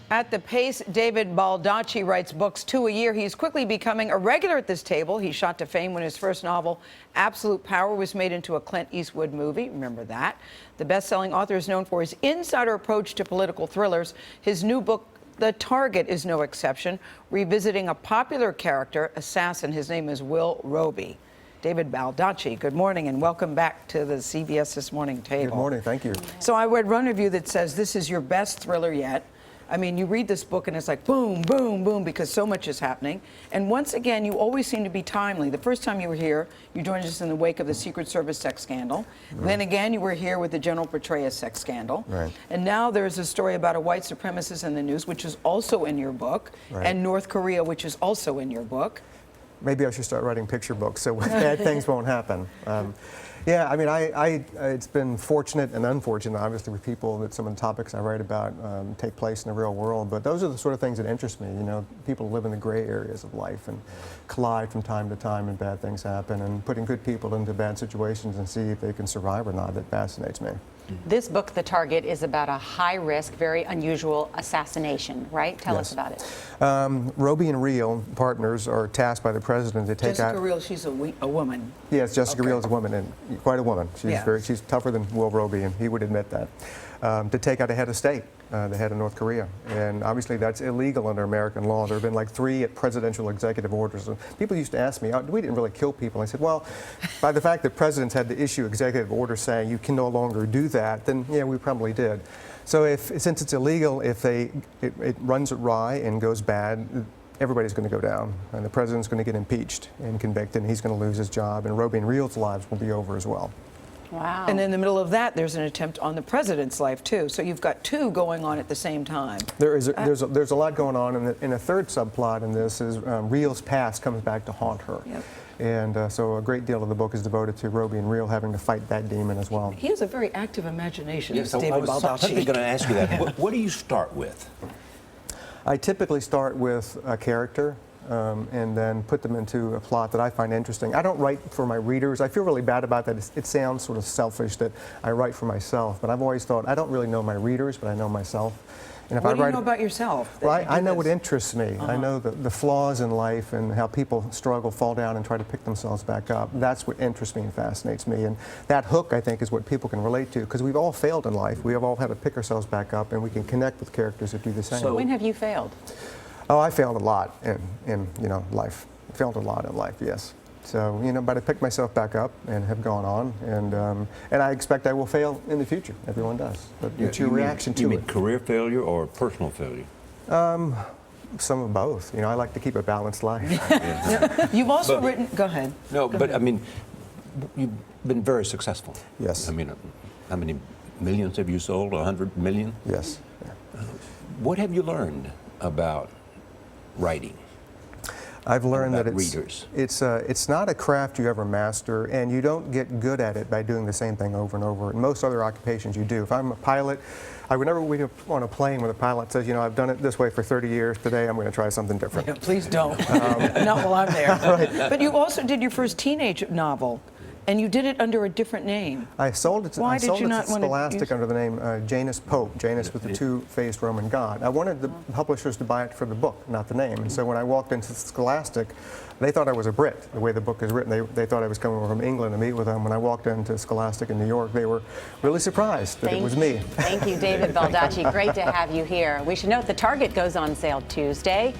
At the pace David Baldacci writes books 2 a year, he's quickly becoming a regular at this table. He shot to fame when his first novel, Absolute Power, was made into a Clint Eastwood movie. Remember that. The best-selling author is known for his insider approach to political thrillers. His new book, The Target, is no exception, revisiting a popular character, assassin. His name is Will Roby. David Baldacci, good morning and welcome back to the CBS This Morning table. Good morning, thank you. So I read one review that says this is your best thriller yet. I mean, you read this book and it's like boom, boom, boom, because so much is happening. And once again, you always seem to be timely. The first time you were here, you joined us in the wake of the Secret Service sex scandal. Right. Then again, you were here with the General Petraeus sex scandal. Right. And now there's a story about a white supremacist in the news, which is also in your book, right. And North Korea, which is also in your book. Maybe I should start writing picture books so bad things won't happen. Yeah, I mean, it's been fortunate and unfortunate, obviously, with people that some of the topics I write about take place in the real world. But those are the sort of things that interest me. You know, people live in the gray areas of life and collide from time to time, and bad things happen. And putting good people into bad situations and see if they can survive or not, that fascinates me. This book, The Target, is about a high-risk, very unusual assassination, right? Tell us about it. Roby and Reel, partners, are tasked by the president to take out... Jessica Reel, she's a woman. Yes, Jessica Reel is a woman, and quite a woman. Yeah. She's tougher than Will Roby, and he would admit that. To take out a head of state, the head of North Korea. And obviously that's illegal under American law. There have been like 3 presidential executive orders. And people used to ask me, we didn't really kill people. I said, well, by the fact that presidents had to issue executive orders saying you can no longer do that, then yeah, we probably did. So since it's illegal, if it runs awry and goes bad, everybody's going to go down. And the president's going to get impeached and convicted, and he's going to lose his job. And Roby and Reel's lives will be over as well. Wow. And in the middle of that, there's an attempt on the president's life, too. So you've got 2 going on at the same time. There's a lot going on, and a third subplot in this is Reel's past comes back to haunt her. Yep. And so a great deal of the book is devoted to Roby and Reel having to fight that demon as well. He has a very active imagination, Yes, David I was Baldacci. certainly going to ask you that. What do you start with? I typically start with a character and then put them into a plot that I find interesting. I don't write for my readers. I feel really bad about that. It sounds sort of selfish that I write for myself, but I've always thought I don't really know my readers, but I know myself. And if What I do write, you know about yourself? Well, I know what interests me. I know the flaws in life and how people struggle, fall down, and try to pick themselves back up. That's what interests me and fascinates me. And that hook, I think, is what people can relate to, because we've all failed in life. We have all had to pick ourselves back up, and we can connect with characters that do the same. So when have you failed? Oh, I failed a lot in life. Failed a lot in life, yes. So, but I picked myself back up and have gone on, and I expect I will fail in the future. Everyone does. But it's your reaction to it. You mean career failure or personal failure? Some of both. I like to keep a balanced life. Yeah. You've also written. Go ahead. No, Go but ahead. I mean, you've been very successful. Yes. I mean, how many millions have you sold? 100 million? Yes. Yeah. What have you learned about writing? I've learned that readers. It's not a craft you ever master, and you don't get good at it by doing the same thing over and over. In most other occupations, you do. If I'm a pilot, I would never be on a plane when a pilot says, I've done it this way for 30 years. Today, I'm going to try something different. Yeah, please don't. Not while I'm there. Right. But you also did your first teenage novel, and you did it under a different name. I sold it to, Why did you not want to Scholastic use... under the name Janus Pope, Janus with the 2-faced Roman god. I wanted the publishers to buy it for the book, not the name. And so when I walked into Scholastic, they thought I was a Brit, the way the book is written. They thought I was coming over from England to meet with them. When I walked into Scholastic in New York, they were really surprised that it was me. Thank you, David Baldacci. Great to have you here. We should note The Target goes on sale Tuesday.